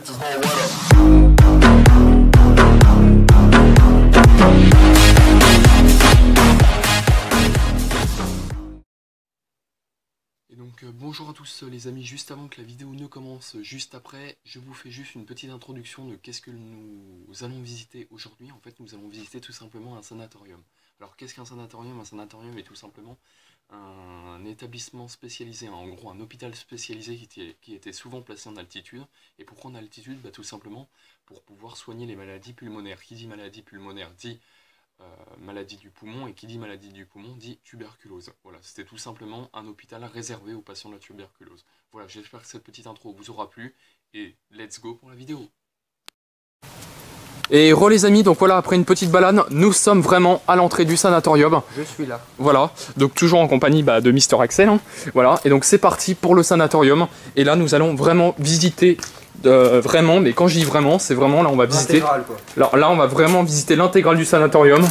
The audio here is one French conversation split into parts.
Et donc bonjour à tous les amis, juste avant que la vidéo ne commence, juste après, je vous fais juste une petite introduction de qu'est-ce que nous allons visiter aujourd'hui. En fait, nous allons visiter tout simplement un sanatorium. Alors qu'est-ce qu'un sanatorium? Un sanatorium est tout simplement un établissement spécialisé, en gros un hôpital spécialisé qui était souvent placé en altitude. Et pourquoi en altitude? Tout simplement pour pouvoir soigner les maladies pulmonaires. Qui dit maladie pulmonaire dit maladie du poumon, et qui dit maladie du poumon dit tuberculose. Voilà, c'était tout simplement un hôpital réservé aux patients de la tuberculose. Voilà, j'espère que cette petite intro vous aura plu, et let's go pour la vidéo. Et re les amis, donc voilà, après une petite balade, nous sommes vraiment à l'entrée du sanatorium. Je suis là. Voilà, donc toujours en compagnie de Mister Axel. Hein. Voilà, et donc c'est parti pour le sanatorium. Et là, nous allons vraiment visiter, vraiment, mais quand je dis vraiment, c'est vraiment, là on va visiter... Là on va vraiment visiter l'intégrale du sanatorium.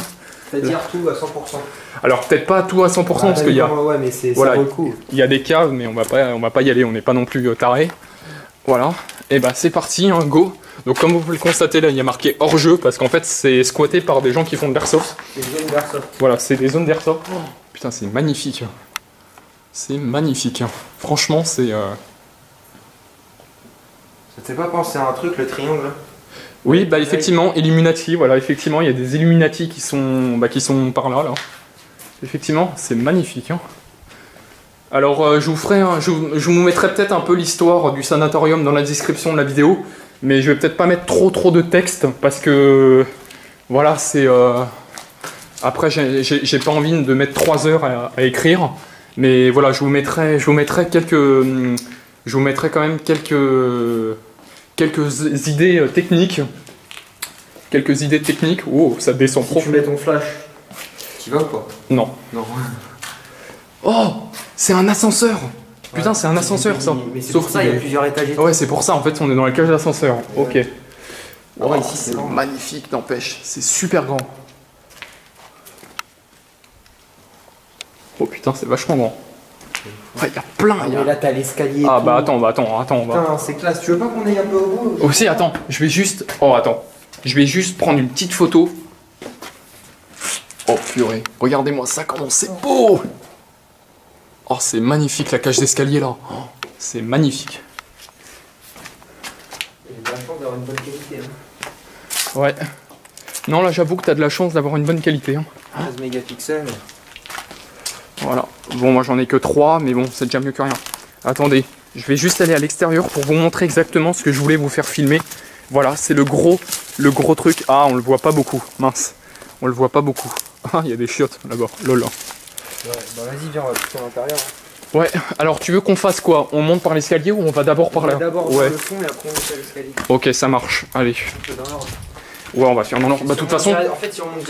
C'est-à-dire tout à 100%. Alors peut-être pas tout à 100% parce qu'il y a... Ouais, mais c'est voilà, ça vaut le coup. Il y a des caves, mais on va pas y aller, on n'est pas non plus tarés. Voilà, et bah c'est parti, hein, go. Donc comme vous pouvez le constater, là il y a marqué hors jeu parce qu'en fait c'est squatté par des gens qui font de l'airsoft. Des zones d'airsoft. Voilà, c'est des zones d'airsoft. Oh, putain, c'est magnifique. C'est magnifique. Franchement, c'est... Ça te fait pas penser à un truc, le triangle? Oui, bah effectivement, Illuminati, voilà, effectivement, il y a des Illuminati qui sont par là, là. Effectivement, c'est magnifique. Hein. Alors, je vous mettrai peut-être un peu l'histoire du sanatorium dans la description de la vidéo, mais je vais peut-être pas mettre trop de texte, parce que, voilà, c'est... Après, j'ai pas envie de mettre 3 heures à écrire, mais voilà, je vous mettrai quand même quelques idées techniques. Quelques idées techniques. Oh, ça descend si profond. Tu mets ton flash. Tu vas ou pas? Non. Non. Oh, c'est un ascenseur. Putain, c'est un ascenseur ça. Mais c'est pour ça, il y a plusieurs étages. Ouais, c'est pour ça, en fait, on est dans la cage d'ascenseur. Ok. Oh, Oh, ici, c'est magnifique, n'empêche. C'est super grand. Oh putain, c'est vachement grand. Ouais, il y a plein. Ah, mais là, t'as l'escalier. Ah bah attends. Putain, c'est classe. Tu veux pas qu'on aille un peu au bout? Aussi, attends, je vais juste... Oh, attends. Je vais juste prendre une petite photo. Oh, purée. Regardez-moi ça, comment c'est beau! Oh, c'est magnifique, la cage d'escalier, là. Oh, c'est magnifique. J'ai de la chance d'avoir une bonne qualité. Hein. Ouais. Non, là, j'avoue que t'as de la chance d'avoir une bonne qualité. Hein. 13 mégapixels. Voilà. Bon, moi, j'en ai que 3, mais bon, c'est déjà mieux que rien. Attendez, je vais juste aller à l'extérieur pour vous montrer exactement ce que je voulais vous faire filmer. Voilà, c'est le gros truc. Ah, on le voit pas beaucoup. Mince. On le voit pas beaucoup. Ah, il y a des chiottes là-bas. Lol. Ouais, bah vas-y, viens, on va plutôt à l'intérieur. Hein. Ouais, alors tu veux qu'on fasse quoi? On monte par l'escalier ou on va d'abord par là? On va d'abord ouais. Par le fond et après on monte à l'escalier. Ok, ça marche. Allez. Dans l'ordre. Ouais, on va faire dans l'ordre. Bah, de toute façon. En fait, si on monte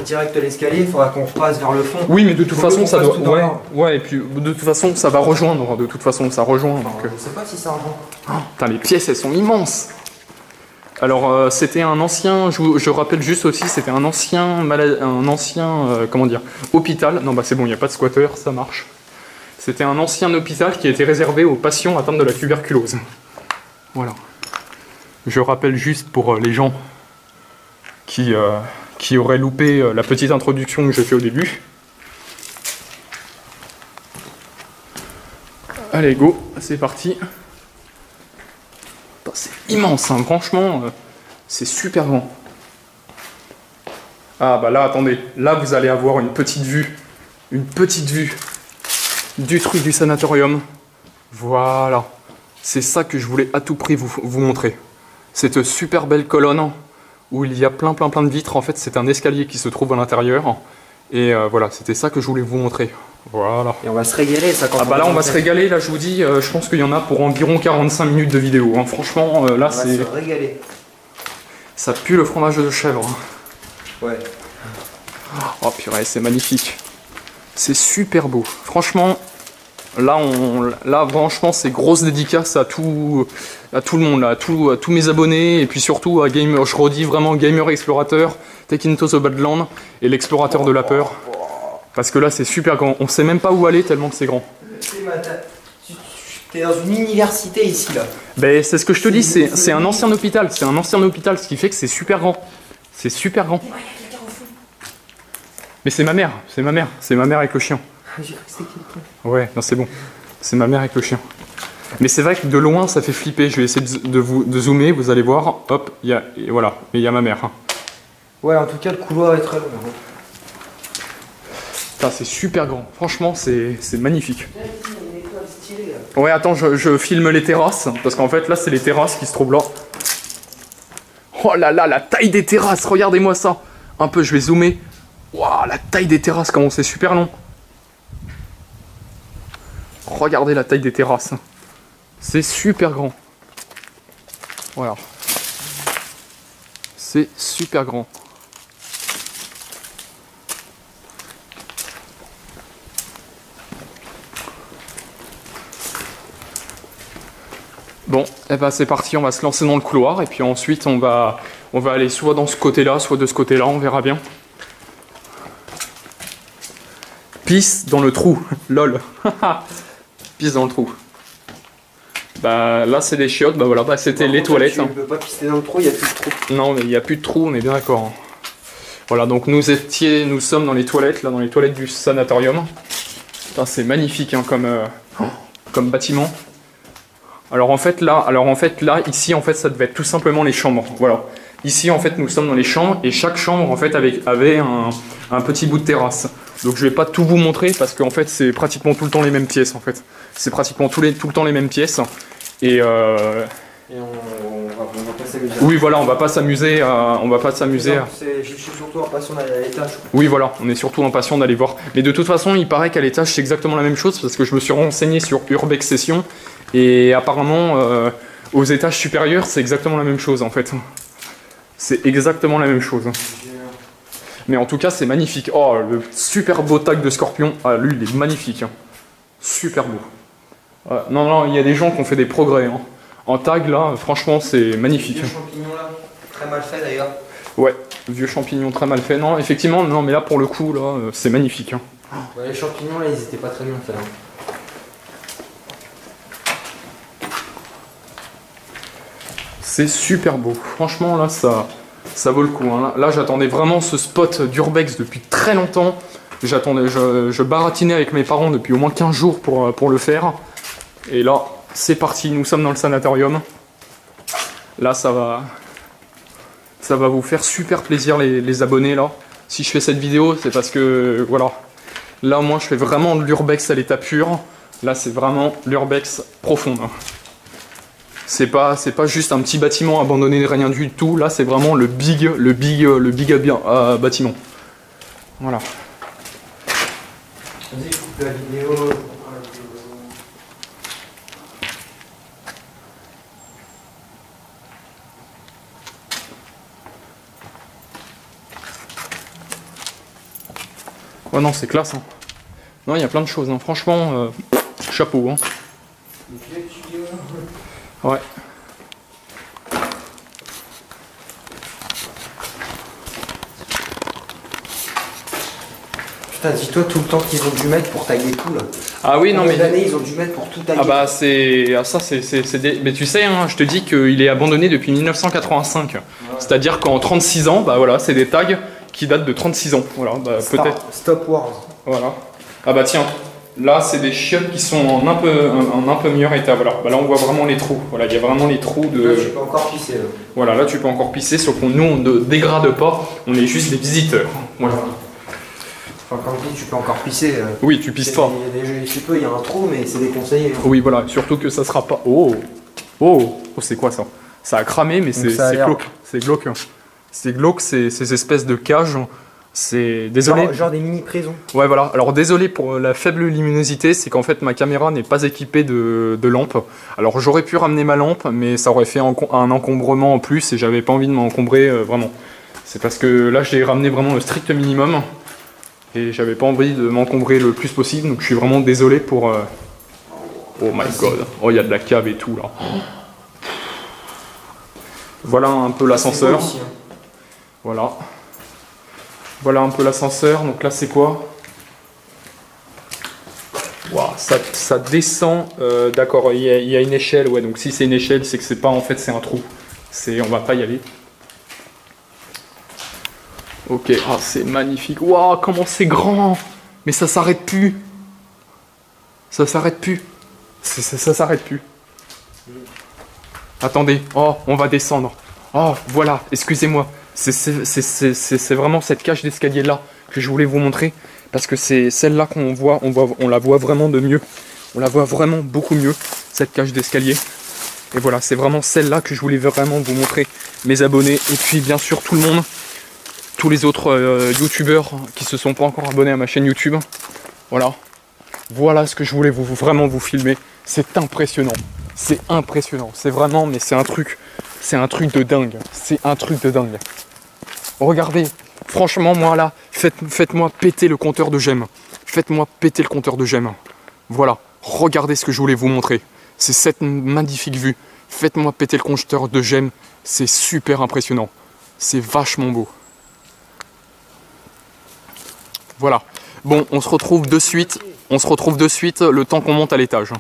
direct l'escalier, il faudra qu'on repasse vers le fond. Oui, mais de toute façon, ça doit. Ouais. Ouais, et puis de toute façon, ça va rejoindre. De toute façon, ça rejoint. Donc... Je sais pas si ça rejoint. Oh, putain, les pièces, elles sont immenses. Alors, c'était un ancien. Je rappelle juste aussi, c'était un ancien. Comment dire? Hôpital. Non, bah c'est bon, il n'y a pas de squatter, ça marche. C'était un ancien hôpital qui était réservé aux patients atteints de la tuberculose. Voilà. Je rappelle juste pour les gens qui auraient loupé la petite introduction que j'ai fait au début. Allez, go, c'est parti. C'est immense, hein. Franchement, c'est super grand. Ah bah là, attendez, là vous allez avoir une petite vue du truc du sanatorium. Voilà, c'est ça que je voulais à tout prix vous montrer. Cette super belle colonne où il y a plein de vitres. En fait, c'est un escalier qui se trouve à l'intérieur. Et voilà, c'était ça que je voulais vous montrer. Voilà. Et on va se régaler, ça. Quand ah bah là, on va se régaler. Là, je vous dis, je pense qu'il y en a pour environ 45 minutes de vidéo. Hein. Franchement, là, c'est... On va se régaler. Ça pue le fromage de chèvre. Ouais. Oh purée, c'est magnifique. C'est super beau. Franchement, là franchement, c'est grosse dédicace à tout le monde, là, à tous mes abonnés, et puis surtout à Gamer, je redis vraiment Gamer Explorateur, Take Into the Badland et l'explorateur de la peur. Parce que là, c'est super grand. On sait même pas où aller tellement que c'est grand. T'es dans une université ici, là. Ben, c'est ce que je te dis, c'est un ancien hôpital. C'est un ancien hôpital, ce qui fait que c'est super grand. C'est super grand. Mais c'est ma mère, c'est ma mère. C'est ma mère avec le chien. J'ai cru que c'était quelqu'un. Ouais, non, c'est bon. C'est ma mère avec le chien. Mais c'est vrai que de loin, ça fait flipper. Je vais essayer de zoomer, vous allez voir. Hop, il y a, et voilà. Mais il y a ma mère. Hein. Ouais, en tout cas, le couloir est très long. Putain, c'est super grand. Franchement, c'est magnifique. Ouais, attends, je filme les terrasses. Parce qu'en fait, là, c'est les terrasses qui se trouvent là. Oh là là, la taille des terrasses. Regardez-moi ça. Un peu, je vais zoomer. Waouh, la taille des terrasses, comment c'est super long. Regardez la taille des terrasses. C'est super grand. Voilà. C'est super grand. Bon, eh ben c'est parti, on va se lancer dans le couloir et puis ensuite on va aller soit dans ce côté-là, soit de ce côté-là, on verra bien. Pisse dans le trou, lol. Pisse dans le trou. Bah là c'est des chiottes, bah voilà, bah c'était les toilettes. Tu ne peux pas pisser dans le trou, il n'y a plus de trou. Non mais il n'y a plus de trou, on est bien d'accord. Voilà, donc nous sommes dans les toilettes, là dans les toilettes du sanatorium. Putain, c'est magnifique hein, comme bâtiment. Alors en fait là, ici en fait ça devait être tout simplement les chambres. Voilà. Ici en fait nous sommes dans les chambres et chaque chambre en fait avait un petit bout de terrasse. Donc je vais pas tout vous montrer parce qu'en fait c'est pratiquement tout le temps les mêmes pièces en fait. C'est pratiquement tout le temps les mêmes pièces. Et on va pas s'amuser. oui voilà, on va pas s'amuser Je suis surtout impatient d'aller à l'étage. Oui voilà, on est surtout impatient d'aller voir. Mais de toute façon il paraît qu'à l'étage c'est exactement la même chose parce que je me suis renseigné sur Urbex Session. Et apparemment, aux étages supérieurs, c'est exactement la même chose en fait. C'est exactement la même chose. Mais en tout cas, c'est magnifique. Oh, le super beau tag de Scorpion. Ah, lui, il est magnifique. Hein. Super beau. Non, il y a des gens qui ont fait des progrès. Hein. En tag, là, franchement, c'est magnifique. Vieux champignon là, très mal fait d'ailleurs. Ouais, vieux champignon très mal fait. Non, effectivement, non, mais là, pour le coup, là, c'est magnifique. Hein. Ouais, les champignons là, ils étaient pas très bien faits. Hein. C'est super beau. Franchement, là, ça vaut le coup. Hein. Là, j'attendais vraiment ce spot d'Urbex depuis très longtemps. Je baratinais avec mes parents depuis au moins 15 jours pour le faire. Et là, c'est parti. Nous sommes dans le sanatorium. Là, ça va vous faire super plaisir, les abonnés, là. Si je fais cette vidéo, c'est parce que, voilà. Là, moi, je fais vraiment de l'Urbex à l'état pur. Là, c'est vraiment l'Urbex profonde. C'est pas juste un petit bâtiment abandonné de rien du tout. Là, c'est vraiment le big bâtiment. Voilà. Vas-y, je coupe la vidéo. Oh non, c'est classe. Hein. Non, il y a plein de choses. Hein. Franchement, chapeau. Hein. Ouais. Putain, dis-toi tout le temps qu'ils ont dû mettre pour tailler tout là. Ah oui, non mais... D'années, ils ont dû mettre pour tout tailler. Ah bah c'est... Ah ça c'est... Mais tu sais, hein, je te dis qu'il est abandonné depuis 1985. Ouais. C'est-à-dire qu'en 36 ans, bah voilà, c'est des tags qui datent de 36 ans. Voilà, bah peut-être... Stop Wars. Voilà. Ah bah tiens, là c'est des chiottes qui sont en un peu meilleur état. Voilà. Bah là on voit vraiment les trous. Voilà, il y a vraiment les trous de... Là tu peux encore pisser. Là. Voilà, là tu peux encore pisser, sauf que nous on ne dégrade pas, on est juste des visiteurs. Voilà. Enfin, quand je dis tu peux encore pisser. Oui, tu pisses pas. Il y a un trou, mais c'est déconseillé. Hein. Oui, voilà, surtout que ça sera pas... Oh, c'est quoi ça? Ça a cramé, mais c'est glauque. C'est glauque. Hein. C'est glauque, ces espèces de cages. C'est... Désolé. Genre des mini-prisons. Ouais, voilà. Alors, désolé pour la faible luminosité, c'est qu'en fait, ma caméra n'est pas équipée de lampe. Alors, j'aurais pu ramener ma lampe, mais ça aurait fait un encombrement en plus, et j'avais pas envie de m'encombrer vraiment. C'est parce que là, j'ai ramené vraiment le strict minimum. Et j'avais pas envie de m'encombrer le plus possible, donc je suis vraiment désolé pour... Oh my god, oh il y a de la cave et tout là. Voilà un peu l'ascenseur. Hein. Voilà. Voilà un peu l'ascenseur, donc là c'est quoi? Waouh, ça descend. D'accord, il y a une échelle. Ouais, donc si c'est une échelle, c'est que c'est pas en fait, c'est un trou. On va pas y aller. Ok, ah, c'est magnifique. Waouh, comment c'est grand! Mais ça s'arrête plus. Ça s'arrête plus. Ça s'arrête plus. Attendez, oh, on va descendre. Oh, voilà, excusez-moi. C'est vraiment cette cage d'escalier là que je voulais vous montrer. Parce que c'est celle-là qu'on voit, on la voit vraiment de mieux. On la voit vraiment beaucoup mieux, cette cage d'escalier. Et voilà, c'est vraiment celle-là que je voulais vraiment vous montrer, mes abonnés. Et puis bien sûr tout le monde, tous les autres youtubeurs qui se sont pas encore abonnés à ma chaîne YouTube. Voilà. Voilà ce que je voulais vraiment vous filmer. C'est impressionnant. C'est impressionnant. C'est vraiment, mais c'est un truc de dingue. C'est un truc de dingue. Regardez, franchement, moi là, faites-moi péter le compteur de j'aime. Faites-moi péter le compteur de j'aime. Voilà, regardez ce que je voulais vous montrer. C'est cette magnifique vue. Faites-moi péter le compteur de j'aime. C'est super impressionnant. C'est vachement beau. Voilà. Bon, on se retrouve de suite. On se retrouve de suite le temps qu'on monte à l'étage.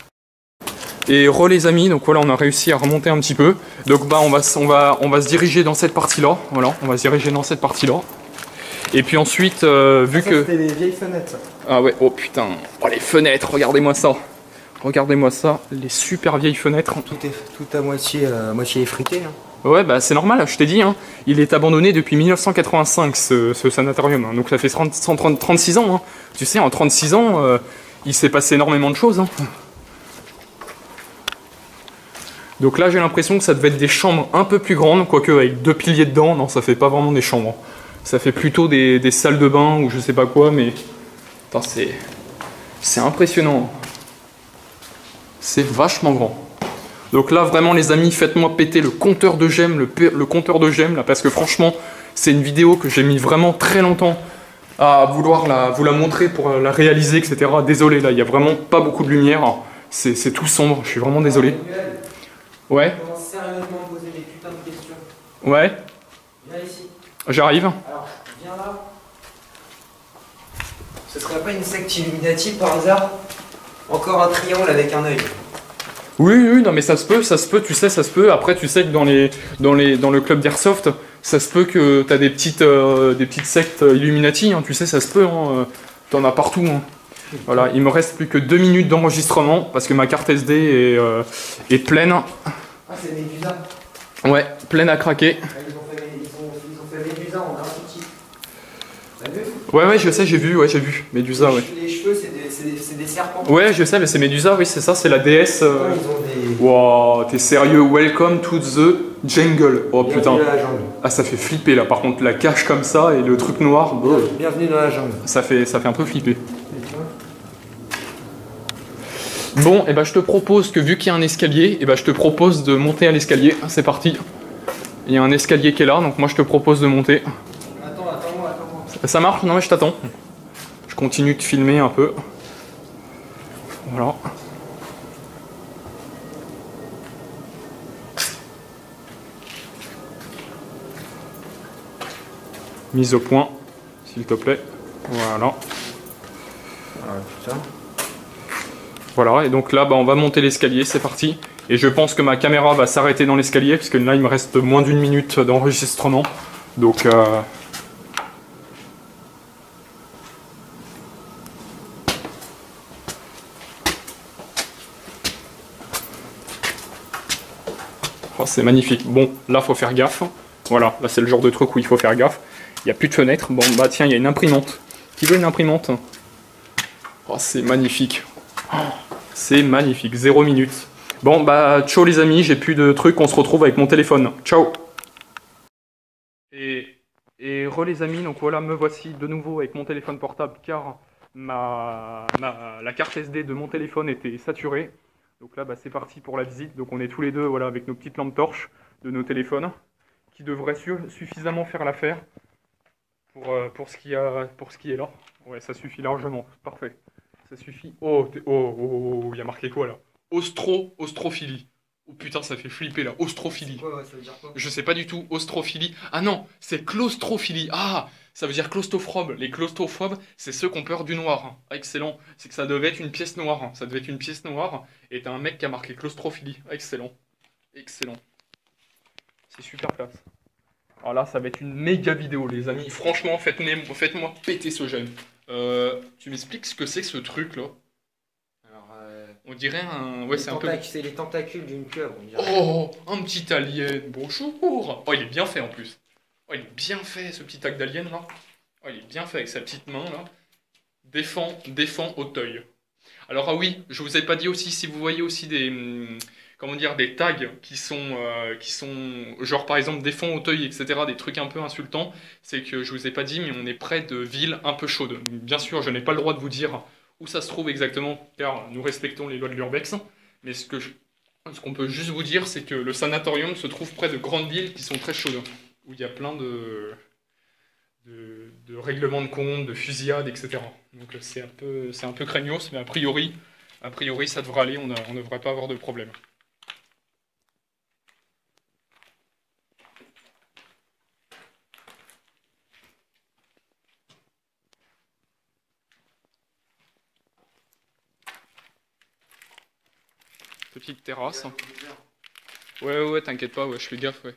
Et les amis, donc voilà, on a réussi à remonter un petit peu. Donc bah on va se diriger dans cette partie-là. Voilà, on va se diriger dans cette partie-là. Et puis ensuite, vu que... C'était les vieilles fenêtres. Ah ouais, oh putain. Oh les fenêtres, regardez-moi ça. Regardez-moi ça, les super vieilles fenêtres. Tout à moitié effrité. Hein. Ouais, bah c'est normal, je t'ai dit, hein. Il est abandonné depuis 1985, ce sanatorium. Hein. Donc ça fait 36 ans. Hein. Tu sais, en 36 ans, il s'est passé énormément de choses. Hein. Donc là, j'ai l'impression que ça devait être des chambres un peu plus grandes, quoique avec 2 piliers dedans, non, ça fait pas vraiment des chambres. Ça fait plutôt des salles de bain ou je sais pas quoi, mais... Attends, c'est impressionnant. C'est vachement grand. Donc là, vraiment, les amis, faites-moi péter le compteur de j'aime, le compteur de j'aime, là, parce que franchement, c'est une vidéo que j'ai mis vraiment très longtemps à vouloir vous la montrer pour la réaliser, etc. Désolé, là, il n'y a vraiment pas beaucoup de lumière. C'est tout sombre, je suis vraiment désolé. Ouais. Je commence sérieusement à poser des putains de questions. Ouais. Viens ici. J'arrive. Alors, viens là. Ce serait pas une secte Illuminati par hasard? Encore un triangle avec un œil. Oui, non mais ça se peut, tu sais, ça se peut. Après, tu sais que dans le club d'Airsoft, ça se peut que t'as des petites sectes Illuminati, hein, tu sais, ça se peut, hein, t'en as partout. Hein. Voilà, il me reste plus que 2 minutes d'enregistrement parce que ma carte SD est pleine. Ah, c'est Médusa. Ouais, pleine à craquer. Ah, ils ont fait Médusa en graffiti. T'as vu? Ouais, je sais, j'ai vu, Médusa, ouais. Les cheveux, c'est des serpents. Ouais, je sais, mais c'est Médusa, oui, c'est ça, c'est la déesse. Ouais, ils ont des... Wow, t'es sérieux? Welcome to the jungle. Oh putain. Bienvenue dans la jungle. Ah, ça fait flipper là, par contre, la cache comme ça et le truc noir. Bienvenue dans la jungle. Ça fait un peu flipper. Bon, et ben je te propose que vu qu'il y a un escalier, et ben je te propose de monter à l'escalier. C'est parti. Il y a un escalier qui est là, donc moi je te propose de monter. Attends-moi. Ça marche? Non mais je t'attends. Je continue de filmer un peu. Voilà. Mise au point, s'il te plaît. Voilà. Ah, putain. Voilà, et donc là, bah, on va monter l'escalier, c'est parti. Et je pense que ma caméra va s'arrêter dans l'escalier, parce que là, il me reste moins d'1 minute d'enregistrement. Donc... Oh, c'est magnifique. Bon, là, faut faire gaffe. Voilà, là, c'est le genre de truc où il faut faire gaffe. Il n'y a plus de fenêtre. Bon, bah tiens, il y a une imprimante. Qui veut une imprimante? Oh, c'est magnifique. Oh, c'est magnifique, 0 minutes. Bon, bah, ciao les amis, j'ai plus de trucs, on se retrouve avec mon téléphone. Ciao. Et les amis, donc voilà, me voici de nouveau avec mon téléphone portable, car la carte SD de mon téléphone était saturée. Donc là, bah, c'est parti pour la visite. Donc on est tous les deux, voilà, avec nos petites lampes torches de nos téléphones, qui devraient suffisamment faire l'affaire pour ce qui est là. Ouais, ça suffit largement, parfait. Ça suffit. Oh, il y a marqué quoi là? Ostrophilie. Oh putain, ça fait flipper là. Ostrophilie. Ouais, ça veut dire quoi? Je sais pas du tout. Ostrophilie. Ah non, c'est claustrophilie. Ah, ça veut dire claustrophobe. Les claustrophobes, c'est ceux qui ont peur du noir. Ah, excellent. C'est que ça devait être une pièce noire. Ça devait être une pièce noire. Et t'as un mec qui a marqué claustrophilie. Ah, excellent. Excellent. C'est super classe. Alors là, ça va être une méga vidéo, les amis. Franchement, faites-moi péter ce jeune. Tu m'expliques ce que c'est que ce truc là? Alors, On dirait un. Ouais, c'est un peu. c'est les tentacules d'une pieuvre, on dirait. Oh, un petit alien, bonjour. Oh, il est bien fait en plus. Oh, il est bien fait ce petit acte d'alien là. Oh, il est bien fait avec sa petite main là. Défend Auteuil. Alors ah oui, je vous ai pas dit aussi, si vous voyez aussi des, comment dire, des tags qui sont genre par exemple défend Auteuil, etc., des trucs un peu insultants, c'est que je vous ai pas dit, mais on est près de villes un peu chaudes. Donc, bien sûr, je n'ai pas le droit de vous dire où ça se trouve exactement, car nous respectons les lois de l'urbex, mais ce qu'on peut juste vous dire, c'est que le sanatorium se trouve près de grandes villes qui sont très chaudes, où il y a plein de règlements de compte, de fusillades, etc. Donc c'est un peu craignos, mais a priori ça devrait aller, on ne devrait pas avoir de problème. Petite terrasse. Ouais, t'inquiète pas, ouais, je fais gaffe, ouais.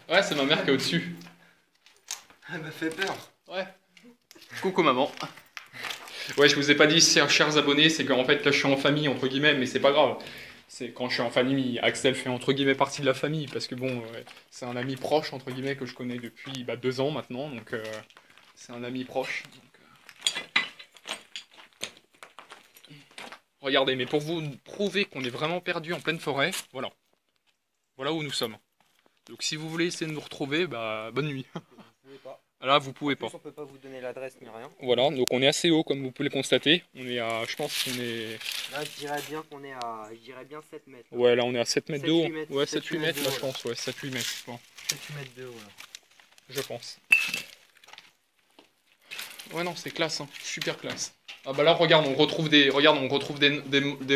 Ouais, c'est ma mère qui est au-dessus. Elle m'a fait peur. Ouais. Coucou maman. Ouais, je vous ai pas dit, chers abonnés, c'est qu'en fait là je suis en famille, entre guillemets, mais c'est pas grave. C'est quand je suis en famille, Axel fait entre guillemets partie de la famille, parce que bon, c'est un ami proche, entre guillemets, que je connais depuis 2 ans maintenant, donc c'est un ami proche. Regardez, mais pour vous prouver qu'on est vraiment perdu en pleine forêt, voilà. Voilà où nous sommes. Donc si vous voulez essayer de nous retrouver, bah bonne nuit. Vous pouvez pas. Là, vous pouvez pas. On peut pas vous donner l'adresse ni rien. Voilà, donc on est assez haut comme vous pouvez le constater. On est à, je pense qu'on est... Là, je dirais bien qu'on est à, 7 mètres. Ouais, là on est à 7 mètres de haut. 7-8 mètres, Ouais, 7-8 7-8 mètres là, de je haut, pense. Ouais, 7-8 mètres, je pense. 7 mètres de haut, là. Je pense. Ouais, non, c'est classe, hein. Super classe. Ah bah là, regarde, on retrouve des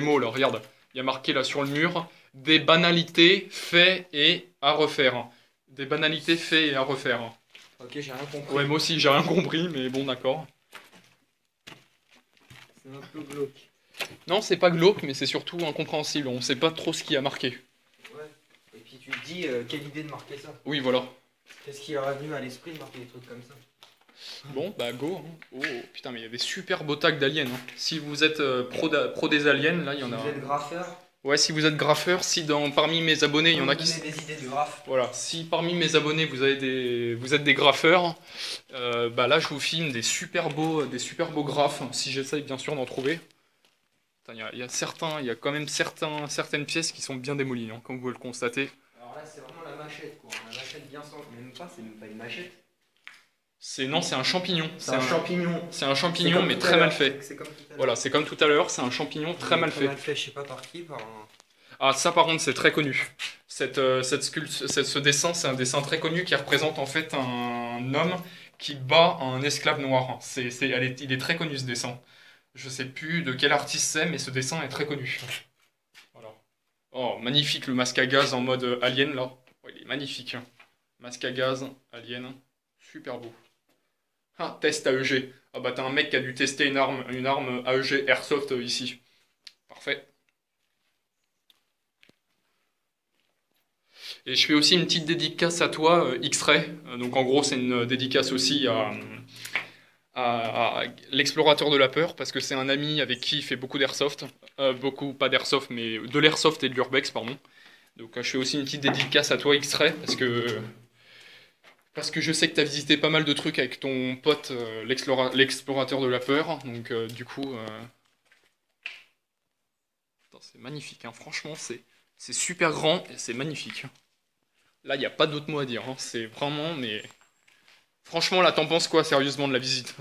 mots, là, regarde. Il y a marqué là sur le mur, des banalités, faits et à refaire. Des banalités, faits et à refaire. Ok, j'ai rien compris. Ouais, moi aussi, j'ai rien compris, mais bon, d'accord. C'est un peu glauque. Non, c'est pas glauque, mais c'est surtout incompréhensible. On sait pas trop ce qui a marqué. Ouais. Et puis tu te dis, quelle idée de marquer ça? Oui, voilà. Qu'est-ce qui leur est venu à l'esprit de marquer des trucs comme ça? Bon, bah go. Hein. Oh, putain, mais il y a des super beaux tags d'aliens. Hein. Si vous êtes pro des aliens, là, il y en a... Vous êtes graffeur? Ouais, si vous êtes graffeur, si parmi mes abonnés, il y en a qui... des idées de graphe. Voilà, si parmi mes abonnés, vous êtes des graffeurs, bah là, je vous filme des super beaux graphes, si j'essaye bien sûr d'en trouver. Il y a quand même certaines pièces qui sont bien démolies, hein, comme vous pouvez le constater. Alors là, c'est vraiment la machette, quoi. La machette bien sans... Même pas, c'est même pas une machette. Non, c'est un champignon. C'est un champignon. C'est un champignon, mais très mal fait. C'est comme tout à l'heure. Voilà, c'est comme tout à l'heure, c'est un champignon très mal fait. Mal fait, je sais pas par qui, par un... Ah, ça par contre, c'est très connu. Ce dessin, c'est un dessin très connu qui représente en fait un homme qui bat un esclave noir. Il est très connu ce dessin. Je sais plus de quel artiste c'est, mais ce dessin est très connu. Voilà. Oh, magnifique le masque à gaz en mode alien là. Oh, il est magnifique. Masque à gaz, alien, super beau. Ah, test AEG. Ah bah t'as un mec qui a dû tester une arme AEG Airsoft ici. Parfait. Et je fais aussi une petite dédicace à toi, X-Ray. Donc en gros, c'est une dédicace aussi à l'explorateur de la peur, parce que c'est un ami avec qui il fait beaucoup d'airsoft. Pas d'airsoft, mais de l'airsoft et de l'urbex, pardon. Donc je fais aussi une petite dédicace à toi, X-Ray, parce que je sais que tu as visité pas mal de trucs avec ton pote, l'explorateur de la peur. Donc du coup, C'est magnifique, hein. Franchement, c'est super grand et c'est magnifique. Là, il n'y a pas d'autre mot à dire, hein. C'est vraiment, mais... Franchement, là, t'en penses quoi, sérieusement, de la visite?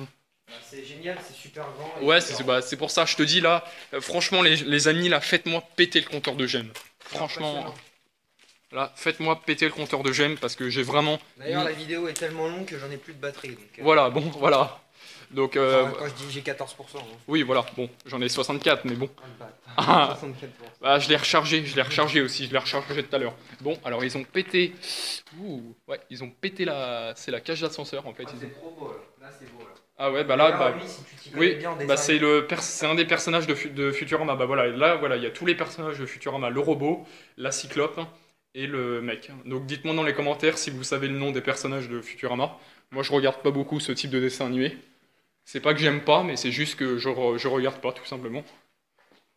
C'est génial, c'est super grand. Ouais, c'est pour ça, je te dis, là, franchement, les amis, là, faites-moi péter le compteur de j'aime. Franchement, là, faites-moi péter le compteur de j'aime, parce que j'ai vraiment... D'ailleurs, la vidéo est tellement longue que j'en ai plus de batterie. Donc, Voilà, bon, voilà. Donc, quand je dis j'ai 14%. Hein. oui, voilà, bon, j'en ai 64, mais bon. Ah, 64%. Bah, je l'ai rechargé aussi, je l'ai rechargé tout à l'heure. Bon, alors ils ont pété... Ouh, ouais, ils ont pété la... C'est la cage d'ascenseur, en fait. Ah, c'est trop beau, là. Là, c'est beau, là. Ah ouais, bah là, bah... Lui, si tu t'y connais Oui, bien en bah dessin, c'est un des personnages de Futurama. Bah voilà, et là, voilà, il y a tous les personnages de Futurama, le robot, la cyclope et le mec. Donc dites-moi dans les commentaires si vous savez le nom des personnages de Futurama. Moi, je regarde pas beaucoup ce type de dessin animé. C'est pas que j'aime pas, mais c'est juste que je regarde pas, tout simplement.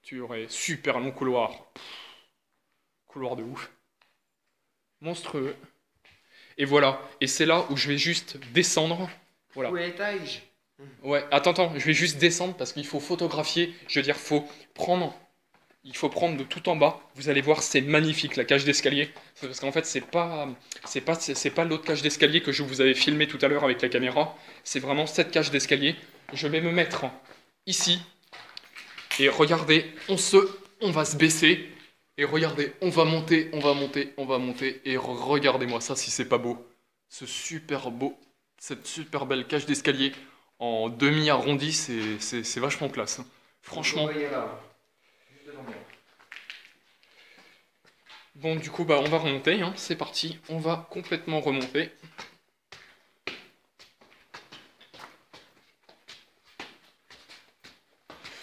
Tu aurais super long couloir. Pff, couloir de ouf. Monstrueux. Et voilà, et c'est là où je vais juste descendre. Voilà. où est l'étage? Ouais, attends, je vais juste descendre parce qu'il faut photographier. Je veux dire, il faut prendre de tout en bas. Vous allez voir, c'est magnifique la cage d'escalier. C'est parce qu'en fait, c'est pas l'autre cage d'escalier que je vous avais filmé tout à l'heure avec la caméra. C'est vraiment cette cage d'escalier. Je vais me mettre ici et regardez, on va se baisser et regardez, on va monter et regardez-moi ça si c'est pas beau. Cette super belle cage d'escalier. En demi-arrondi, c'est vachement classe. Franchement. Bon, du coup, bah, on va remonter, hein. C'est parti. On va complètement remonter.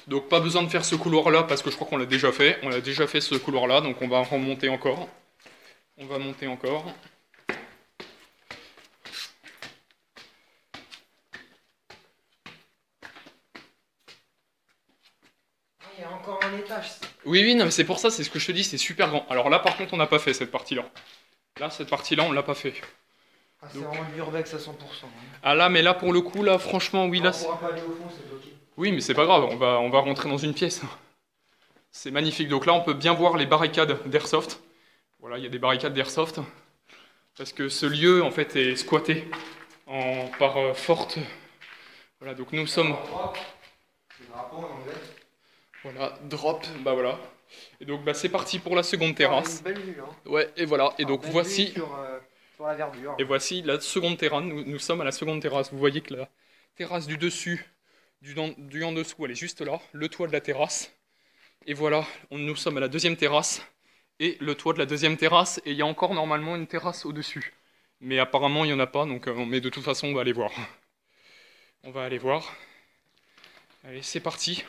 Donc, pas besoin de faire ce couloir-là, parce que je crois qu'on l'a déjà fait. On a déjà fait ce couloir-là, donc on va remonter encore. On va monter encore. Il y a encore un étage. Oui, non, mais c'est pour ça, c'est ce que je te dis, c'est super grand. Alors là, par contre, on n'a pas fait cette partie-là. Là, cette partie-là, on l'a pas fait. Ah, c'est vraiment de l'urbex à 100%. Hein. Ah là, mais là, pour le coup, là, franchement, oui, là... On pourra pas aller au fond, c'est bloqué. Oui, mais c'est pas grave, on va rentrer dans une pièce. C'est magnifique. Donc là, on peut bien voir les barricades d'Airsoft. Voilà, il y a des barricades d'Airsoft. Parce que ce lieu, en fait, est squatté par forte... Voilà, donc nous sommes... Voilà, drop, bah voilà. Et donc bah c'est parti pour la seconde terrasse. Une belle vue, hein. Ouais, et voilà. Et donc voici. Sur la verdure. Et voici la seconde terrasse. Nous sommes à la seconde terrasse. Vous voyez que la terrasse du dessus, du en dessous, elle est juste là. Le toit de la terrasse. Et voilà, nous sommes à la deuxième terrasse. Et le toit de la deuxième terrasse. Et il y a encore normalement une terrasse au-dessus. Mais apparemment il n'y en a pas. Donc, mais de toute façon, on va aller voir. On va aller voir. Allez, c'est parti.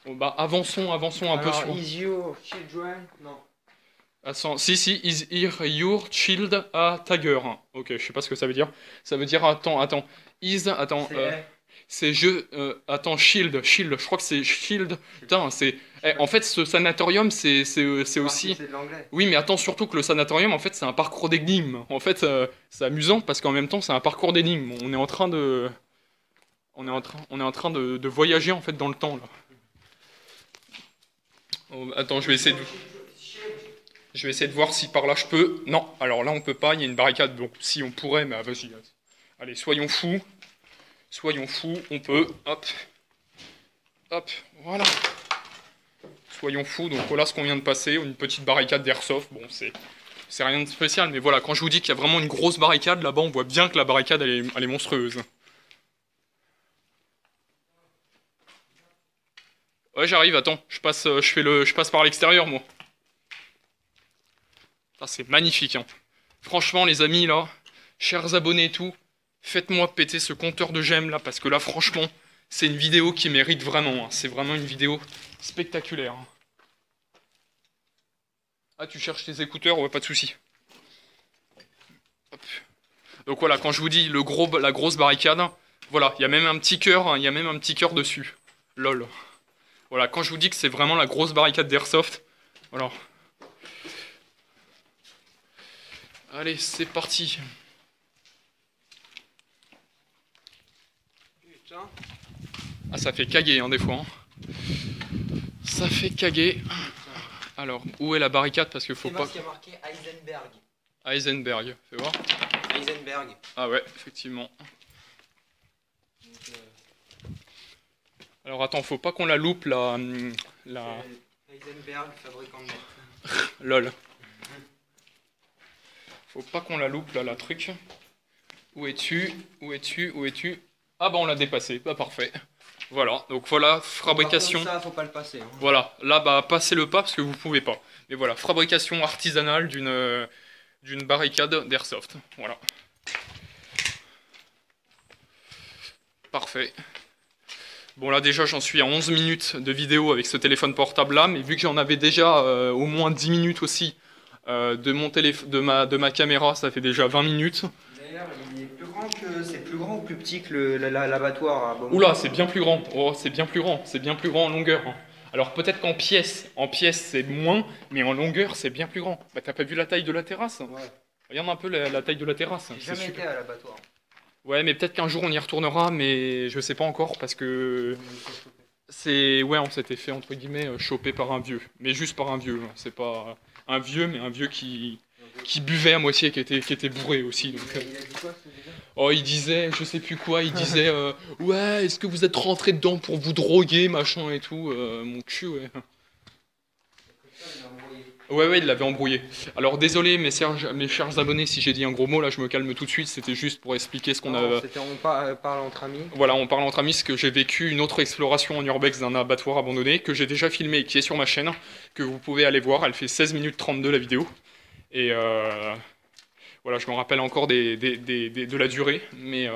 Bon, bah, avançons un peu sur... Is your children? Non. Attends, si, is here your child a Tiger. Ok, je sais pas ce que ça veut dire. Ça veut dire, attends, c'est attends, shield, je crois que c'est shield. Putain, c'est... en fait, ce sanatorium, c'est aussi... C'est de l'anglais. Oui, mais attends, surtout que le sanatorium, en fait, c'est un parcours d'énigmes. En fait, c'est amusant parce qu'en même temps, c'est un parcours d'énigmes. On est en train de... On est en train de voyager, en fait, dans le temps, là. Oh, attends, je vais essayer de voir si par là je peux. Non, alors là on peut pas, il y a une barricade, donc si on pourrait, mais vas-y. Allez, soyons fous, on peut, hop, voilà. Soyons fous, donc voilà ce qu'on vient de passer, une petite barricade d'airsoft, bon c'est rien de spécial, mais voilà, quand je vous dis qu'il y a vraiment une grosse barricade, là-bas on voit bien que la barricade elle est monstrueuse. Ouais, j'arrive, attends, je passe par l'extérieur, moi. Ah, c'est magnifique, hein. Franchement, les amis, là, chers abonnés et tout, faites-moi péter ce compteur de j'aime, là, parce que là, franchement, c'est une vidéo qui mérite vraiment, hein. C'est vraiment une vidéo spectaculaire. Hein. Ah, tu cherches tes écouteurs, ouais, pas de souci. Hop. Donc voilà, quand je vous dis la grosse barricade, voilà, il y a même un petit cœur, hein, il y a même un petit cœur dessus. Lol. Voilà, quand je vous dis que c'est vraiment la grosse barricade d'Airsoft, voilà. Allez, c'est parti. Putain. Ah, ça fait caguer, hein, des fois. Hein. Ça fait caguer. Alors, où est la barricade? Parce qu'il faut C'est pas... moi qui a marqué Heisenberg. Heisenberg, fais voir. Heisenberg. Ah ouais, effectivement. Donc, Alors attends, faut pas qu'on la loupe, la... c'est Heisenberg, fabricant de net. LOL. Faut pas qu'on la loupe, là, la truc. Où es-tu? Où es-tu? Où es-tu? Ah bah on l'a dépassé, bah parfait. Voilà, donc voilà, fabrication... Par contre, ça, faut pas le passer. Hein. Voilà, là bah passez le pas parce que vous pouvez pas. Mais voilà, fabrication artisanale d'une barricade d'airsoft. Voilà. Parfait. Bon là déjà j'en suis à 11 minutes de vidéo avec ce téléphone portable là, mais vu que j'en avais déjà au moins 10 minutes aussi de ma caméra, ça fait déjà 20 minutes. D'ailleurs, il est plus grand que... C'est plus grand ou plus petit que l'abattoir à Beaumont? Oula, c'est bien plus grand. Oh, c'est bien plus grand. C'est bien plus grand en longueur. Hein. Alors peut-être qu'en pièces, c'est moins, mais en longueur c'est bien plus grand. Bah t'as pas vu la taille de la terrasse? Ouais. Regarde un peu la taille de la terrasse. J'ai C'est jamais été super. à l'abattoir. Ouais, mais peut-être qu'un jour on y retournera, mais je sais pas encore parce que c'est ouais, on s'était fait entre guillemets choper par un vieux, mais juste par un vieux. Hein. C'est pas un vieux, mais un vieux qui buvait à moitié, qui était bourré aussi. Donc, Il a dit quoi, ce déjà? oh, il disait, je sais plus quoi, il disait ouais, est-ce que vous êtes rentré dedans pour vous droguer, machin et tout. Mon cul, ouais. Ouais, il l'avait embrouillé. Alors désolé mes chers abonnés si j'ai dit un gros mot, là je me calme tout de suite, c'était juste pour expliquer ce qu'on a... On parle entre amis. Voilà, on parle entre amis, ce que j'ai vécu une autre exploration en urbex d'un abattoir abandonné, que j'ai déjà filmé et qui est sur ma chaîne, que vous pouvez aller voir, elle fait 16 minutes 32 la vidéo. Et voilà, je me rappelle encore de la durée, mais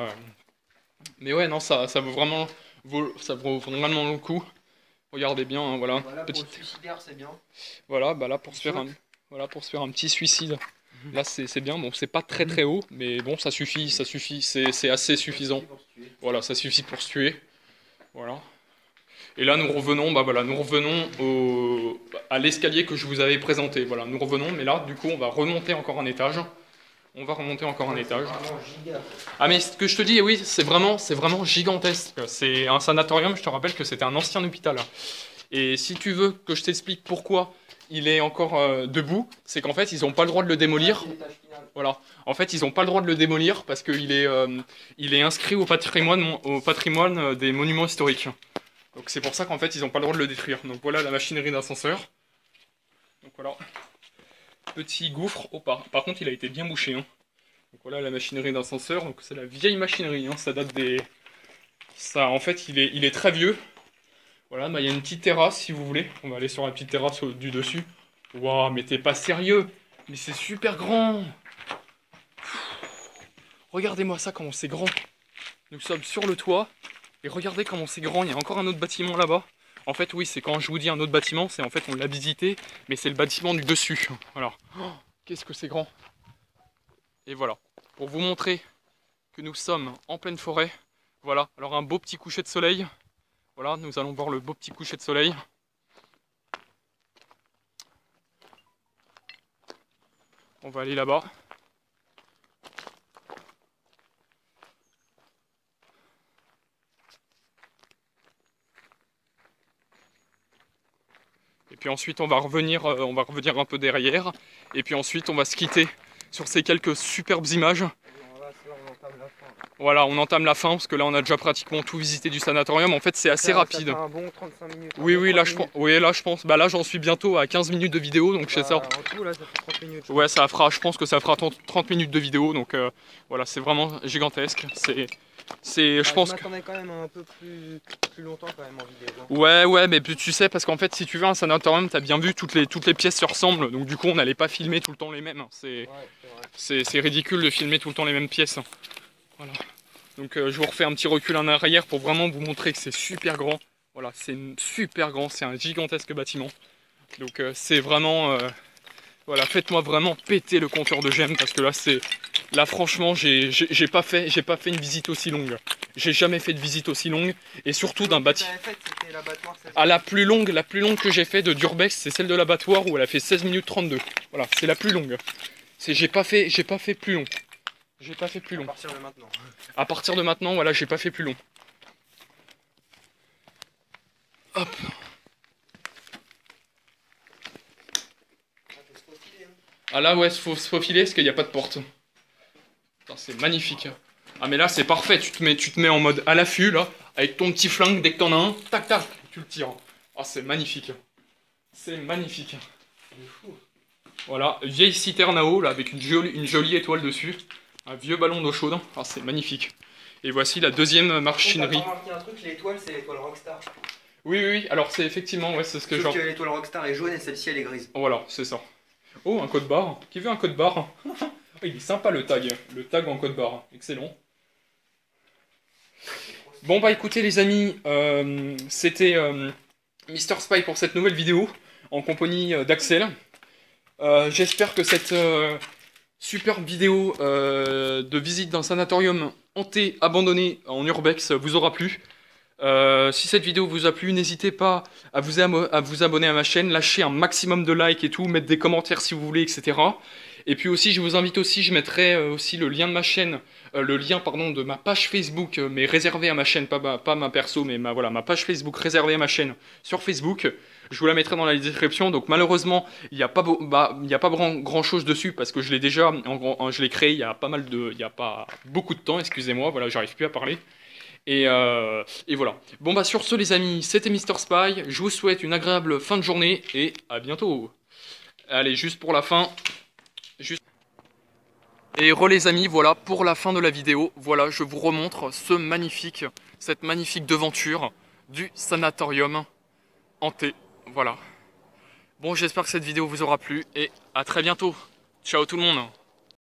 ouais, non, ça vaut vraiment le coup. Regardez bien, hein, voilà. Voilà, Petite... pour le suicidaire, c'est bien. Voilà, bah là pour se faire un petit suicide. Là c'est bien, bon c'est pas très très haut, mais bon ça suffit, c'est assez suffisant. Voilà, ça suffit pour se tuer. Voilà. Et là nous revenons, à l'escalier que je vous avais présenté. Voilà, nous revenons, mais là du coup on va remonter encore un étage. Ah mais ce que je te dis, oui, c'est vraiment gigantesque. C'est un sanatorium, je te rappelle que c'était un ancien hôpital. Et si tu veux que je t'explique pourquoi il est encore debout, c'est qu'en fait ils n'ont pas le droit de le démolir. Voilà. En fait ils n'ont pas le droit de le démolir parce qu'il est inscrit au patrimoine des monuments historiques. Donc c'est pour ça qu'en fait ils n'ont pas le droit de le détruire. Donc voilà la machinerie d'ascenseur. Donc voilà. Petit gouffre. Oh, par contre, il a été bien bouché. Hein. Donc voilà la machinerie d'ascenseur. Donc c'est la vieille machinerie. Hein. Ça date des. Ça, en fait, il est très vieux. Voilà, bah, il y a une petite terrasse si vous voulez. On va aller sur la petite terrasse du dessus. Waouh, mais t'es pas sérieux? Mais c'est super grand. Regardez-moi ça, comment c'est grand. Nous sommes sur le toit. Et regardez comment c'est grand. Il y a encore un autre bâtiment là-bas. En fait, oui, c'est quand je vous dis un autre bâtiment, c'est en fait on l'a visité, mais c'est le bâtiment du dessus. Voilà. Oh, qu'est-ce que c'est grand. Et voilà. Pour vous montrer que nous sommes en pleine forêt. Voilà. Alors un beau petit coucher de soleil. Voilà, nous allons voir le beau petit coucher de soleil. On va aller là-bas. Et puis ensuite on va revenir un peu derrière. Et puis ensuite on va se quitter sur ces quelques superbes images. Voilà, on entame la fin parce que là on a déjà pratiquement tout visité du sanatorium. En fait c'est assez rapide. Ça fait un bon 35 minutes. Oui, là je pense. Bah là j'en suis bientôt à 15 minutes de vidéo, donc c'est ça. En tout là ça fait 30 minutes. Ouais, je pense que ça fera 30 minutes de vidéo, donc voilà, c'est vraiment gigantesque. Je pense que... Je m'attendais quand même un peu plus longtemps quand même en vidéo. Ouais, mais tu sais, parce qu'en fait, si tu veux un sanatorium, t'as bien vu, toutes les pièces se ressemblent, donc du coup, on n'allait pas filmer tout le temps les mêmes. Hein. C'est ridicule de filmer tout le temps les mêmes pièces. Hein. Voilà. Donc je vous refais un petit recul en arrière pour vraiment vous montrer que c'est super grand. Voilà, c'est super grand, c'est un gigantesque bâtiment. Donc c'est vraiment... voilà, faites-moi vraiment péter le compteur de j'aime parce que là franchement j'ai pas fait une visite aussi longue. J'ai jamais fait de visite aussi longue et surtout d'un bâtiment. Ah, la plus longue que j'ai fait de d'urbex, c'est celle de l'abattoir où elle a fait 16 minutes 32. Voilà, c'est la plus longue. J'ai pas fait plus long. J'ai pas fait plus long. À partir de maintenant. À partir de maintenant, voilà, j'ai pas fait plus long. Hop. Ah là, ouais, faut se faufiler parce qu'il n'y a pas de porte. C'est magnifique. Ah mais là, c'est parfait. Tu te mets en mode à l'affût, là, avec ton petit flingue. Dès que t'en as un, tac, tac, tu le tires. Ah, c'est magnifique. C'est magnifique. Voilà, vieille citerne à eau, là, avec une jolie étoile dessus. Un vieux ballon d'eau chaude. Ah, c'est magnifique. Et voici la deuxième machinerie. T'as pas remarqué un truc, l'étoile, c'est l'étoile Rockstar. Oui, oui, oui. Alors c'est effectivement, ouais, c'est ce que Sauf genre. que l'étoile Rockstar est jaune et celle-ci, elle est grise. Voilà, c'est ça. Oh, un code barre. Qui veut un code barre? Il est sympa le tag. Le tag en code barre. Excellent. Bon bah écoutez les amis, c'était Mister Spy pour cette nouvelle vidéo en compagnie d'Axel. J'espère que cette superbe vidéo de visite d'un sanatorium hanté, abandonné en urbex vous aura plu. Si cette vidéo vous a plu, n'hésitez pas à vous abonner à ma chaîne, lâcher un maximum de likes et tout, mettre des commentaires si vous voulez, etc. Et puis aussi, je vous invite aussi, je mettrai aussi le lien de ma chaîne, pardon, de ma page Facebook, mais réservé à ma chaîne, pas ma perso, mais ma page Facebook réservée à ma chaîne sur Facebook. Je vous la mettrai dans la description. Donc malheureusement, il n'y a pas, grand chose dessus parce que je l'ai déjà, je l'ai créé il y a pas beaucoup de temps, excusez-moi, voilà, j'arrive plus à parler. Et voilà. Bon bah sur ce les amis, c'était Mister Spy. Je vous souhaite une agréable fin de journée et à bientôt. Allez, juste pour la fin. Et les amis, voilà pour la fin de la vidéo. Voilà, je vous remontre cette magnifique devanture du sanatorium hanté. Voilà. Bon, j'espère que cette vidéo vous aura plu et à très bientôt. Ciao tout le monde.